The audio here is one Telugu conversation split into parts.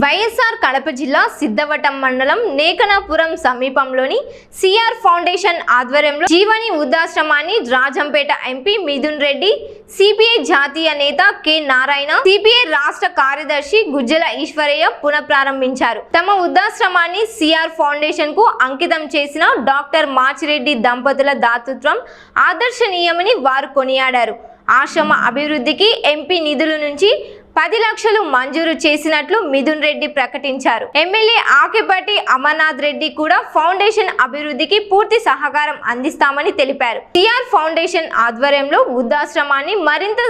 వైఎస్ఆర్ కడప జిల్లా సిద్ధవటం మండలం నేకనాపురం సమీపంలోని సిఆర్ ఫౌండేషన్ ఆధ్వర్యంలో జీవని వృద్ధాశ్రమాన్ని రాజంపేట ఎంపీ మిథున్ రెడ్డి, సిపిఐ జాతీయ నేత కె నారాయణ, సిపిఐ రాష్ట్ర కార్యదర్శి గుజ్జల ఈశ్వరయ్య పునఃప్రారంభించారు. తమ వృద్ధాశ్రమాన్ని సిఆర్ ఫౌండేషన్ కు అంకితం చేసిన డాక్టర్ మాచిరెడ్డి దంపతుల దాతృత్వం ఆదర్శనీయమని వారు కొనియాడారు. ఆశ్రమ అభివృద్ధికి ఎంపీ నిధుల నుంచి 10 లక్షలు మంజూరు చేసినట్లు మిథున్ రెడ్డి ప్రకటించారు. ఎమ్మెల్యే ఆకిపాటి అమర్నాథ్ రెడ్డి కూడా ఫౌండేషన్ అభివృద్ధికి పూర్తి సహకారం అందిస్తామని తెలిపారు. సిఆర్ ఫౌండేషన్ ఆధ్వర్యంలో వృద్ధాశ్రమాన్ని మరింత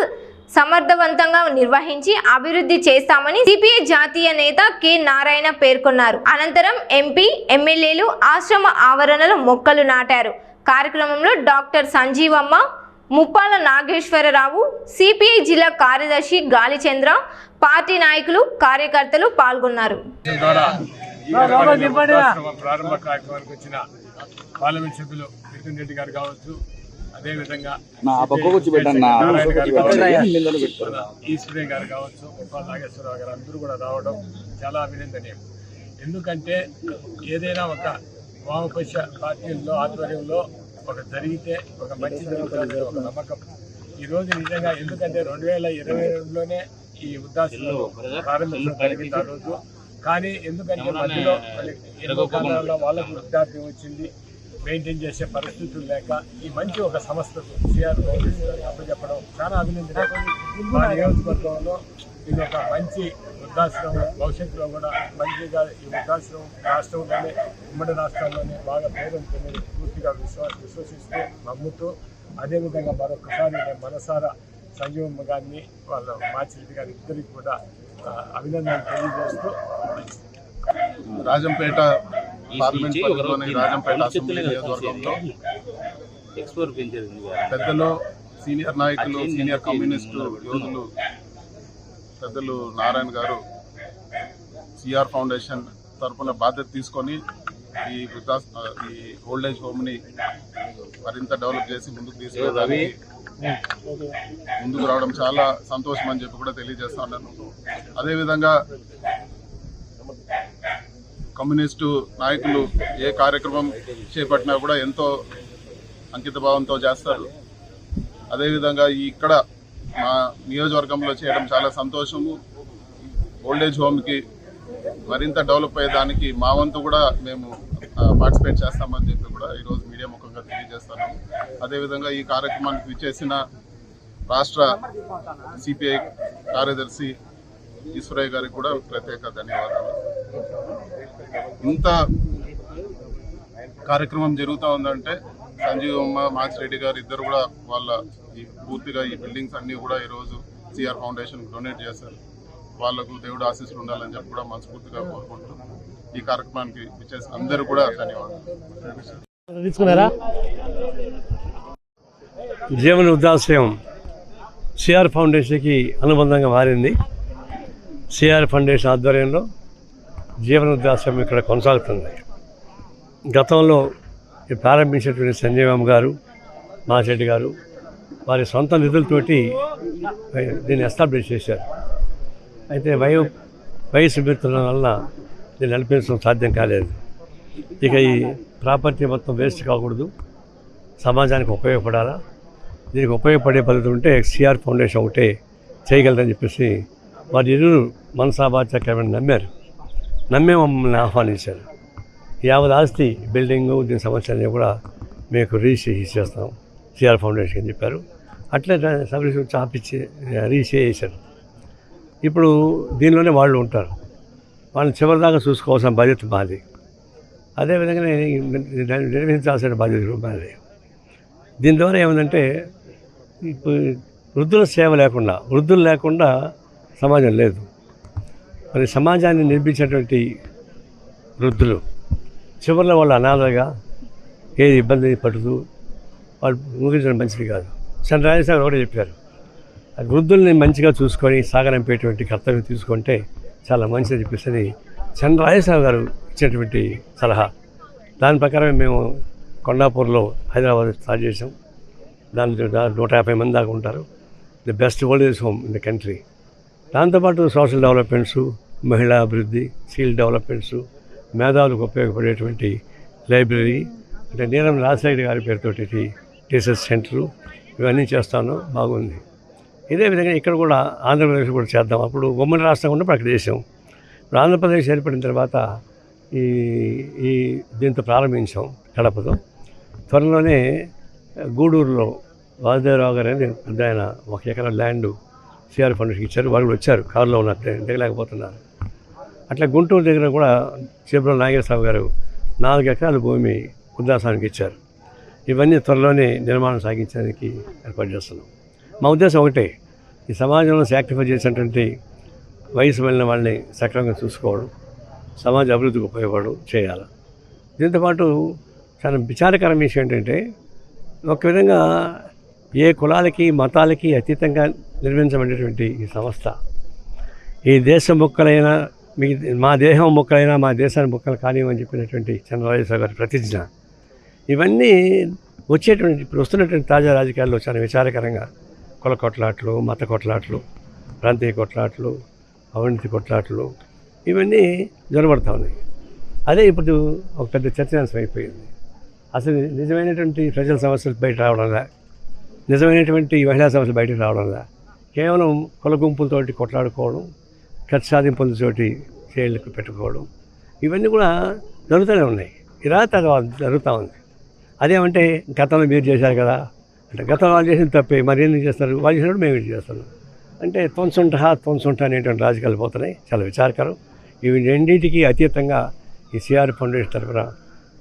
సమర్థవంతంగా నిర్వహించి అభివృద్ధి చేస్తామని సిపిఐ జాతీయ నేత కె నారాయణ పేర్కొన్నారు. అనంతరం ఎంపీ, ఎమ్మెల్యేలు ఆశ్రమ ఆవరణలో మొక్కలు నాటారు. కార్యక్రమంలో డాక్టర్ సంజీవమ్మ, ముప్పాల నాగేశ్వరరావు, సిపిఐ జిల్లా కార్యదర్శి గాలిచంద్ర, పార్టీ నాయకులు, కార్యకర్తలు పాల్గొన్నారు. ప్రారంభ కార్యక్రమానికి వచ్చిన పార్లమెంట్ సభ్యులు మిథున్ రెడ్డి గారు కావచ్చు, అదేవిధంగా ఈశ్వరయ్య గారు కావచ్చు, ముప్పాల నాగేశ్వరరావు గారు అందరూ కూడా రావడం చాలా అభినందనీయం. ఎందుకంటే ఏదైనా ఒక వామపక్ష పార్టీల్లో ఆధ్వర్యంలో ఒక జరిగితే ఒక మంచి జరుగుతుంది ఒక నమ్మకం ఈరోజు నిజంగా. ఎందుకంటే 2022లోనే ఈ వృద్ధాశ్రమం ప్రారంభించడం జరిగింది ఆ రోజు. కానీ ఎందుకంటే మధ్యలో ఎన్నో కారణాల్లో వాళ్ళకు వృద్ధాప్యం వచ్చింది, మెయింటైన్ చేసే పరిస్థితులు లేక ఈ మంచి ఒక సంస్థకు సిఆర్ ఫౌండేషన్ అప్పచెప్పడం చాలా అభినందనీయం. మా నియోజకవర్గంలో ఇది ఒక మంచి వృద్ధాశ్రమం భవిష్యత్తులో కూడా మంచిగా ఈ వృద్ధాశ్రమం రాష్ట్రంలోనే, ఉమ్మడి రాష్ట్రాల్లోనే బాగా పేరొందుతుంది పూర్తిగా విశ్వసిస్తూ నమ్ముతూ, అదేవిధంగా మరొకసారి నేను మనసారా సంజీవమ్మ గారిని, వాళ్ళ మాచిరెడ్డి గారి ఇద్దరికి కూడా అభినందనలు తెలియజేస్తూ, రాజంపేట పార్లమెంట్ పరిధిలోని రాజంపేట అసెంబ్లీ నియోజకవర్గంలో పెద్దలు, సీనియర్ నాయకులు, సీనియర్ కమ్యూనిస్టు యోధులు పెద్దలు నారాయణ గారు సిఆర్ ఫౌండేషన్ తరఫున బాధ్యత తీసుకొని ఈ ఓల్డేజ్ హోమ్ని మరింత డెవలప్ చేసి ముందుకు తీసుకెళ్ళడానికి ముందుకు రావడం చాలా సంతోషం అని చెప్పి కూడా తెలియజేస్తా ఉన్నాను. అదేవిధంగా కమ్యూనిస్టు నాయకులు ఏ కార్యక్రమం చేపట్టినా కూడా ఎంతో అంకిత భావంతో చేస్తారు. అదేవిధంగా ఇక్కడ మా నియోజకవర్గంలో చేయడం చాలా సంతోషము. ఓల్డేజ్ హోమ్కి మరింత డెవలప్ అయ్యేదానికి మా వంతు కూడా మేము పార్టిసిపేట్ చేస్తామని చెప్పి కూడా ఈరోజు మీడియా ముఖంగా తెలియజేస్తాను. అదేవిధంగా ఈ కార్యక్రమానికి విచ్చేసిన రాష్ట్ర సిపిఐ కార్యదర్శి ఈశ్వరయ్య గారికి కూడా ప్రత్యేక ధన్యవాదాలు. ఇంత కార్యక్రమం జరుగుతూ ఉందంటే సంజీవమ్మ, మాచిరెడ్డి గారు ఇద్దరు కూడా వాళ్ళ ఈ పూర్తిగా ఈ బిల్డింగ్స్ అన్నీ కూడా ఈరోజు సిఆర్ ఫౌండేషన్కి డొనేట్ చేశారు. వాళ్లకు దేవుడు ఆశీస్సులు ఉండాలని చెప్పి కూడా మనస్ఫూర్తిగా కోరుకుంటూ ఈ కార్యక్రమానికి విచ్చేసిన అందరూ కూడా ధన్యవాదాలు. జీవన వృద్ధాశ్రయం సిఆర్ ఫౌండేషన్కి అనుబంధంగా మారింది. సిఆర్ ఫౌండేషన్ ఆధ్వర్యంలో జీవన వృద్ధాశ్రయం ఇక్కడ కొనసాగుతుంది. గతంలో ప్రారంభించినటువంటి సంజీవమ్మ గారు, మాచిరెడ్డి గారు వారి సొంత నిధులతోటి దీన్ని ఎస్టాబ్లిష్ చేశారు. అయితే వయసు పెరుగుతున్న వలన దీన్ని నడిపించడం సాధ్యం కాలేదు. ఇక ఈ ప్రాపర్టీ మొత్తం వేస్ట్ కాకూడదు, సమాజానికి ఉపయోగపడాలా, దీనికి ఉపయోగపడే పద్ధతి ఉంటే సిఆర్ ఫౌండేషన్ ఒకటే చేయగలరని చెప్పేసి వారి ఇరువురు మనసాభాచక్రమని నమ్మే మమ్మల్ని ఆహ్వానించారు. యావత్ ఆస్తి, బిల్డింగు, దీని సమస్యలన్నీ కూడా మీకు రిజిస్ట్రేషన్ చేస్తాం సిఆర్ ఫౌండేషన్ అని చెప్పారు. అట్లే సర్వీస్ చాపిచ్చి రిజిస్టర్ చేశారు. ఇప్పుడు దీనిలోనే వాళ్ళు ఉంటారు. వాళ్ళని చివరిదాకా చూసుకోవాల్సిన బాధ్యత మాది. అదేవిధంగా నిర్వహించాల్సిన బాధ్యత మాది. దీని ద్వారా ఏమిటంటే వృద్ధుల సేవ లేకుండా, వృద్ధులు లేకుండా సమాజం లేదు. మరి సమాజాన్ని నిర్మించేటువంటి వృద్ధులు చివరిలో వాళ్ళు అనాథగా ఏది ఇబ్బంది పడుతూ వాళ్ళు ముగించడం మంచిది కాదు. చంద్రరాజేశ్వర గారు కూడా చెప్పారు, అది వృద్ధుల్ని మంచిగా చూసుకొని సాగనంపేటువంటి కర్తవ్యం తీసుకుంటే చాలా మంచిది చెప్పేసి చంద్రరాజేశ్వర గారు ఇచ్చినటువంటి సలహా. దాని ప్రకారమే మేము కొండాపూర్లో హైదరాబాద్ స్టార్ట్ చేసాం. దాని 150 మంది దాకా ఉంటారు. The best old age home in the country. దాంతోపాటు సోషల్ డెవలప్మెంట్స్, మహిళా అభివృద్ధి, స్కిల్ డెవలప్మెంట్స్, మేధావులకు ఉపయోగపడేటువంటి లైబ్రరీ, అంటే నీలం రాజశేఖర్ గారి పేరుతోటి రీసెర్చ్ సెంటరు, ఇవన్నీ చేస్తాను. బాగుంది. ఇదే విధంగా ఇక్కడ కూడా ఆంధ్రప్రదేశ్ కూడా చేద్దాం. అప్పుడు ఉమ్మడి రాష్ట్రం ఉన్నప్పుడు అక్కడ చేసాం. ఇప్పుడు ఆంధ్రప్రదేశ్ ఏర్పడిన తర్వాత ఈ దీంతో ప్రారంభించాం కడపతో. త్వరలోనే గూడూరులో వాసుదేవరావు గారు అని పెద్ద ఆయన 1 ఎకరా ల్యాండ్ సిఆర్ ఫౌండేషన్కి ఇచ్చారు. వాళ్ళు వచ్చారు, కారులో ఉన్నారు, దిగలేకపోతున్నారు. అట్లా గుంటూరు దగ్గర కూడా చేబ్రోలు నాగేశ్వరరావు గారు 4 ఎకరాల భూమి వృద్ధాశ్రమానికి ఇచ్చారు. ఇవన్నీ త్వరలోనే నిర్మాణం సాగించడానికి ఏర్పాటు చేస్తున్నాం. మా ఉద్దేశం ఒకటే, ఈ సమాజంలో సాక్రిఫై చేసినటువంటి వయసు వెళ్ళిన వాళ్ళని సక్రమంగా చూసుకోవడం, సమాజ అభివృద్ధికి ఉపయోగపడడం చేయాలి. దీంతోపాటు చాలా విచారకరం విషయం ఏంటంటే, ఒక విధంగా ఏ కులాలకి మతాలకి అతీతంగా నిర్మించబడినటువంటి ఈ సంస్థ, ఈ దేశం ముక్కలైనా మా దేహం ముక్కలైనా మా దేశాన్ని ముక్కలు కానివ్వని చెప్పినటువంటి చంద్రబాబు గారి ప్రతిజ్ఞ, ఇవన్నీ ఇప్పుడు వస్తున్నటువంటి తాజా రాజకీయాల్లో చాలా విచారకరంగా కుల కొట్లాట్లు, మత కొట్లాట్లు, ప్రాంతీయ కొట్లాట్లు, అవినీతి కొట్లాట్లు, ఇవన్నీ జరగబడతా ఉన్నాయి. అదే ఇప్పుడు ఒక పెద్ద చర్చాంశం అయిపోయింది. అసలు నిజమైనటువంటి ప్రజల సమస్యలు బయట రావడంలా, నిజమైనటువంటి మహిళా సమస్యలు బయటకు రావడంలా, కేవలం కుల గుంపులతోటి కొట్లాడుకోవడం, ఖర్చు సాధింపులతోటి చేయలకు పెట్టుకోవడం, ఇవన్నీ కూడా జరుగుతూనే ఉన్నాయి. ఇలా జరుగుతూ ఉంది. అదేమంటే గతంలో మీరు చేశారు కదా అంటే, గతంలో వాళ్ళు చేసిన తప్పే, మరి ఎందుకు చేస్తారు, వాళ్ళు చేసినప్పుడు మేము ఇది చేస్తున్నాం అంటే తొంచుంటా అనేటువంటి రాజకీయాలు పోతున్నాయి. చాలా విచారకరం. ఇవి రెండింటికి అతీతంగా ఈ సిఆర్ ఫౌండేషన్ తరఫున,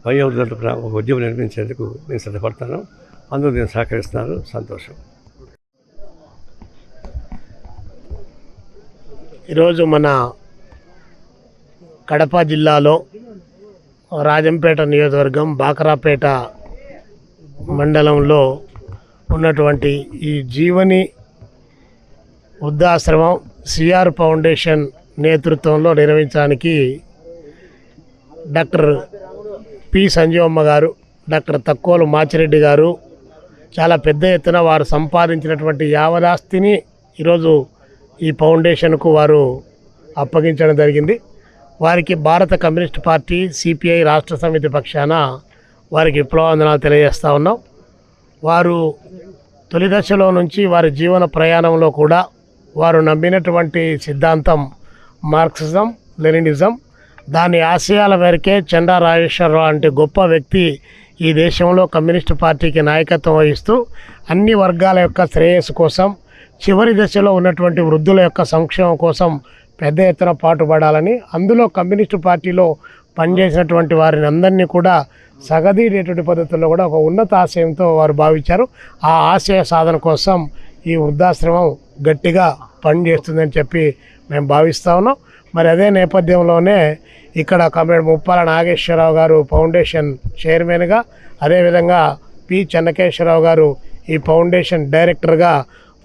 వయోవృద్ధుల తరఫున ఒక ఉద్యమం నిర్మించేందుకు నేను సిద్ధపడతాను. అందరూ నేను సహకరిస్తున్నారు. సంతోషం. ఈరోజు మన కడప జిల్లాలో రాజంపేట నియోజకవర్గం బాకరాపేట మండలంలో ఉన్నటువంటి ఈ జీవని వృద్ధాశ్రమం సిఆర్ ఫౌండేషన్ నేతృత్వంలో నిర్వహించడానికి డాక్టర్ పి సంజీవమ్మ గారు, డాక్టర్ తక్కోలు మాచిరెడ్డి గారు చాలా పెద్ద ఎత్తున వారు సంపాదించినటువంటి యావదాస్తిని ఈరోజు ఈ ఫౌండేషన్కు వారు అప్పగించడం జరిగింది. వారికి భారత కమ్యూనిస్ట్ పార్టీ సిపిఐ రాష్ట్ర సమితి పక్షాన వారికి విప్లవాందనాలు తెలియజేస్తూ ఉన్నాం. వారు తొలి దశలో నుంచి వారి జీవన ప్రయాణంలో కూడా వారు నమ్మినటువంటి సిద్ధాంతం మార్క్సిజం, లెనినిజం. దాని ఆశయాల మేరకే చెండా రాజేశ్వరరావు అంటే గొప్ప వ్యక్తి ఈ దేశంలో కమ్యూనిస్టు పార్టీకి నాయకత్వం వహిస్తూ అన్ని వర్గాల యొక్క శ్రేయస్సు కోసం, చివరి దశలో ఉన్నటువంటి వృద్ధుల యొక్క సంక్షేమం కోసం పెద్ద ఎత్తున పాటుపడాలని, అందులో కమ్యూనిస్టు పార్టీలో పనిచేసినటువంటి వారిని అందరినీ కూడా సగదీడేటువంటి పద్ధతుల్లో కూడా ఒక ఉన్నత ఆశయంతో వారు భావించారు. ఆ ఆశయ సాధన కోసం ఈ వృద్ధాశ్రమం గట్టిగా పనిచేస్తుందని చెప్పి మేము భావిస్తూ ఉన్నాం. మరి అదే నేపథ్యంలోనే ఇక్కడ కమ్రేడ్ ముప్పాల నాగేశ్వరరావు గారు ఫౌండేషన్ చైర్మన్గా, అదేవిధంగా పి చెన్నకేశ్వరరావు గారు ఈ ఫౌండేషన్ డైరెక్టర్గా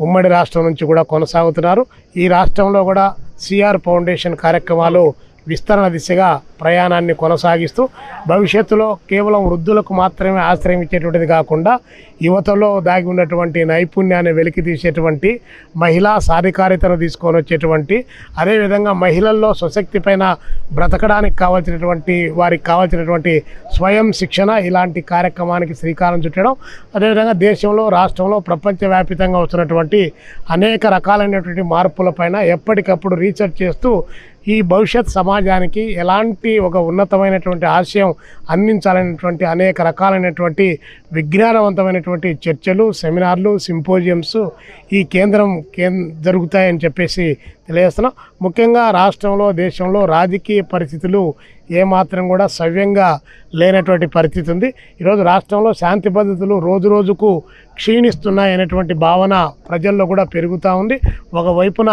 ఉమ్మడి రాష్ట్రం నుంచి కూడా కొనసాగుతున్నారు. ఈ రాష్ట్రంలో కూడా సిఆర్ ఫౌండేషన్ కార్యక్రమాలు విస్తరణ దిశగా ప్రయాణాన్ని కొనసాగిస్తూ భవిష్యత్తులో కేవలం వృద్ధులకు మాత్రమే ఆశ్రయం ఇచ్చేటువంటిది కాకుండా యువతలో దాగి ఉన్నటువంటి నైపుణ్యాన్ని వెలికి తీసేటువంటి, మహిళా సాధికారితను తీసుకొని వచ్చేటువంటి, అదేవిధంగా మహిళల్లో స్వశక్తి పైన బ్రతకడానికి కావాల్సినటువంటి వారికి కావాల్సినటువంటి స్వయం శిక్షణ, ఇలాంటి కార్యక్రమానికి శ్రీకారం చుట్టడం, అదేవిధంగా దేశంలో, రాష్ట్రంలో, ప్రపంచవ్యాప్తంగా వస్తున్నటువంటి అనేక రకాలైనటువంటి మార్పులపైన ఎప్పటికప్పుడు రీసెర్చ్ చేస్తూ ఈ భవిష్యత్ సమాజానికి ఎలాంటి ఒక ఉన్నతమైనటువంటి ఆశయం అందించాలనేటువంటి అనేక రకాలైనటువంటి విజ్ఞానవంతమైనటువంటి చర్చలు, సెమినార్లు, సింపోజియమ్స్ ఈ కేంద్రం జరుగుతాయని చెప్పేసి తెలియజేస్తున్నాం. ముఖ్యంగా రాష్ట్రంలో, దేశంలో రాజకీయ పరిస్థితులు ఏమాత్రం కూడా సవ్యంగా లేనటువంటి పరిస్థితి ఉంది. ఈరోజు రాష్ట్రంలో శాంతి భద్రతలు రోజు రోజుకు క్షీణిస్తున్నాయనేటువంటి భావన ప్రజల్లో కూడా పెరుగుతూ ఉంది. ఒకవైపున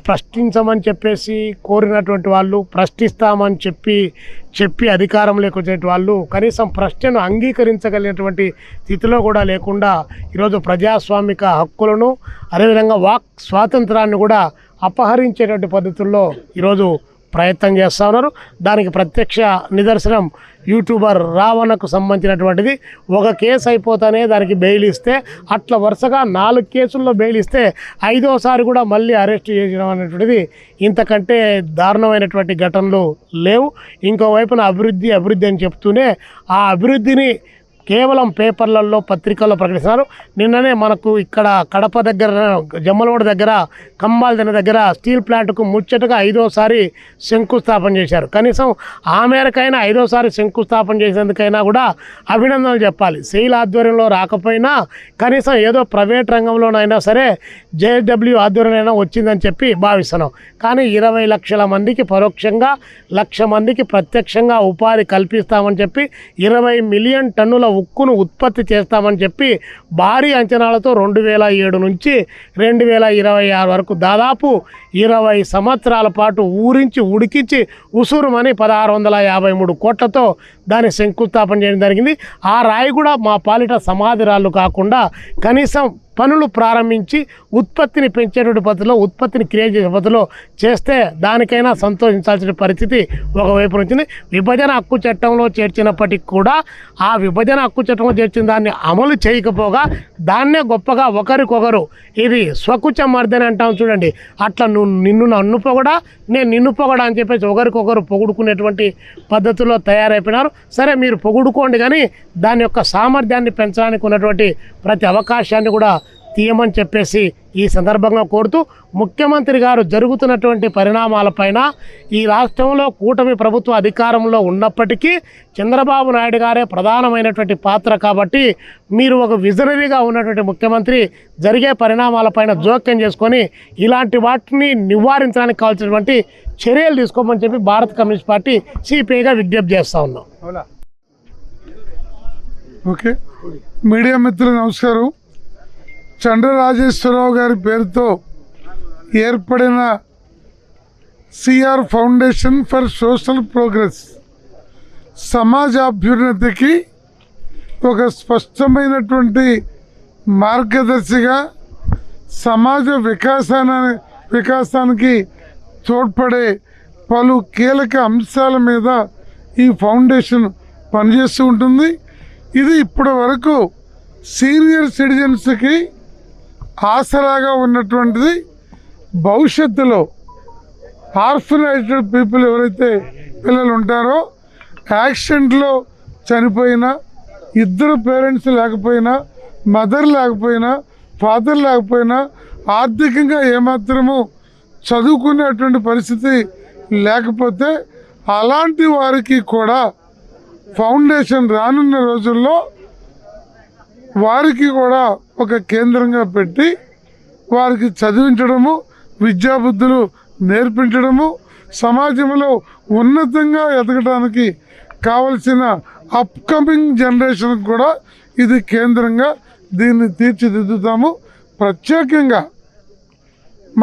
ప్రశ్నించమని చెప్పేసి కోరినటువంటి వాళ్ళు, ప్రశ్నిస్తామని చెప్పి అధికారంలోకి వచ్చే వాళ్ళు కనీసం ప్రశ్నను అంగీకరించగలిగినటువంటి స్థితిలో కూడా లేకుండా ఈరోజు ప్రజాస్వామిక హక్కులను, అదేవిధంగా వాక్ స్వాతంత్రాన్ని కూడా అపహరించేటువంటి పద్ధతుల్లో ఈరోజు ప్రయత్నం చేస్తూ ఉన్నారు. దానికి ప్రత్యక్ష నిదర్శనం యూట్యూబర్ రావణకు సంబంధించినటువంటిది. ఒక కేసు అయిపోతానే దానికి బెయిల్ ఇస్తే అట్లా వరుసగా 4 కేసుల్లో బెయిల్ ఇస్తే 5వసారి కూడా మళ్ళీ అరెస్ట్ చేయడం అనేటువంటిది ఇంతకంటే దారుణమైనటువంటి ఘటనలు లేవు. ఇంకోవైపున అభివృద్ధి అని చెప్తూనే ఆ అభివృద్ధిని కేవలం పేపర్లలో పత్రికల్లో ప్రకటిస్తున్నారు. నిన్ననే మనకు ఇక్కడ కడప దగ్గర జమ్మలమూడి దగ్గర కంబాల్దన దగ్గర స్టీల్ ప్లాంట్కు ముచ్చటగా 5వసారి శంకుస్థాపన చేశారు. కనీసం ఆ మేరకైనా 5వసారి శంకుస్థాపన చేసేందుకైనా కూడా అభినందనలు చెప్పాలి. సెయిల్ ఆధ్వర్యంలో రాకపోయినా కనీసం ఏదో ప్రైవేట్ రంగంలోనైనా సరే జేఎస్డబ్ల్యూ ఆధ్వర్యంలో వచ్చిందని చెప్పి భావిస్తున్నాం. కానీ 20 లక్షల మందికి పరోక్షంగా 1,00,000 మందికి ప్రత్యక్షంగా ఉపాధి కల్పిస్తామని చెప్పి 20 మిలియన్ టన్నుల ఉక్కును ఉత్పత్తి చేస్తామని చెప్పి భారీ అంచనాలతో 2007 నుంచి 2026 వరకు దాదాపు 20 సంవత్సరాల పాటు ఊరించి ఉడికించి ఉసురుమని 1653 కోట్లతో దాన్ని శంకుస్థాపన చేయడం జరిగింది. ఆ రాయి కూడా మా పాలిట సమాధి రాళ్ళు కాకుండా కనీసం పనులు ప్రారంభించి ఉత్పత్తిని పెంచేటువంటి పద్ధతిలో, ఉత్పత్తిని క్రియేట్ చేసే పద్ధతిలో చేస్తే దానికైనా సంతోషించాల్సిన పరిస్థితి ఒకవైపు నుంచి. విభజన హక్కు చట్టంలో చేర్చినప్పటికీ కూడా ఆ విభజన హక్కు చట్టంలో చేర్చిన దాన్ని అమలు చేయకపోగా దాన్నే గొప్పగా ఒకరికొకరు ఇది స్వకుచమర్దని అంటాం చూడండి, అట్లా నిన్ను నన్ను పొగడా నేను నిన్ను పొగడా అని చెప్పేసి ఒకరికొకరు పొగుడుకునేటువంటి పద్ధతిలో తయారైపోయినారు. సరే మీరు పొగుడుకోండి, కానీ దాని యొక్క సామర్థ్యాన్ని పెంచడానికి ఉన్నటువంటి ప్రతి అవకాశాన్ని కూడా తీయమని చెప్పేసి ఈ సందర్భంగా కోరుతూ, ముఖ్యమంత్రి గారు జరుగుతున్నటువంటి పరిణామాలపైన ఈ రాష్ట్రంలో కూటమి ప్రభుత్వం అధికారంలో ఉన్నప్పటికీ చంద్రబాబు నాయుడు గారే ప్రధానమైనటువంటి పాత్ర కాబట్టి మీరు ఒక విజనరీగా ఉన్నటువంటి ముఖ్యమంత్రి జరిగే పరిణామాలపైన జోక్యం చేసుకొని ఇలాంటి వాటిని నివారించడానికి కావాల్సినటువంటి చర్యలు తీసుకోమని చెప్పి భారత కమ్యూనిస్ట్ పార్టీ సిపిఐగా విజ్ఞప్తి చేస్తూ ఉన్నాం. ఓకే, మీడియా మిత్రులు నమస్కారం. చండ్ర రాజేశ్వరరావు గారి పేరుతో ఏర్పడిన CR foundation for social progress సమాజ అభ్యున్నతికి ఒక స్పష్టమైనటువంటి మార్గదర్శిగా సమాజ వికాసానికి తోడ్పడే పలు కీలక అంశాల మీద ఈ ఫౌండేషన్ పనిచేస్తూ ఉంటుంది. ఇది ఇప్పటి వరకు సీనియర్ సిటిజన్స్కి ఆసరాగా ఉన్నటువంటిది. భవిష్యత్తులో ఆర్ఫనైజ్డ్ పీపుల్ ఎవరైతే పిల్లలు ఉంటారో, యాక్సిడెంట్లో చనిపోయినా, ఇద్దరు పేరెంట్స్ లేకపోయినా, మదర్ లేకపోయినా, ఫాదర్ లేకపోయినా, ఆర్థికంగా ఏమాత్రము చదువుకునేటువంటి పరిస్థితి లేకపోతే అలాంటి వారికి కూడా ఫౌండేషన్ రానున్న రోజుల్లో వారికి కూడా ఒక కేంద్రంగా పెట్టి వారికి చదివించడము, విద్యాబుద్ధులు నేర్పించడము, సమాజంలో ఉన్నతంగా ఎదగడానికి కావలసిన అప్కమింగ్ జనరేషన్ కూడా ఇది కేంద్రంగా దీన్ని తీర్చిదిద్దుతాము. ప్రత్యేకంగా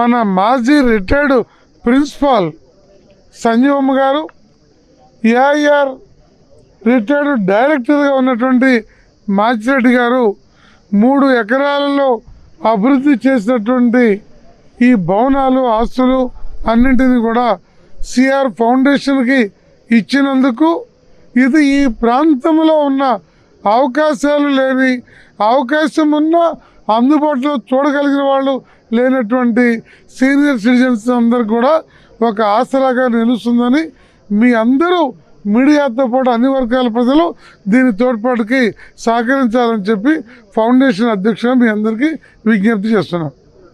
మన మాజీ రిటైర్డ్ ప్రిన్సిపాల్ సంజీవమ్మ గారు, ఏఐఆర్ రిటైర్డ్ డైరెక్టర్గా ఉన్నటువంటి మాచిరెడ్డి గారు 3 ఎకరాలలో అభివృద్ధి చేసినటువంటి ఈ భవనాలు, ఆస్తులు అన్నింటినీ కూడా సిఆర్ ఫౌండేషన్కి ఇచ్చినందుకు ఇది ఈ ప్రాంతంలో ఉన్న అవకాశాలు లేని, అవకాశం ఉన్న అందుబాటులో చూడగలిగిన వాళ్ళు లేనటువంటి సీనియర్ సిటిజన్స్ అందరికి కూడా ఒక ఆసరాగా నిలుస్తుందని మీ అందరూ మీడియాతో పాటు అన్ని వర్గాల ప్రజలు దీని తోడ్పాటుకి సహకరించాలని చెప్పి ఫౌండేషన్ అధ్యక్షుడు మీ అందరికీ విజ్ఞప్తి చేస్తున్నాం.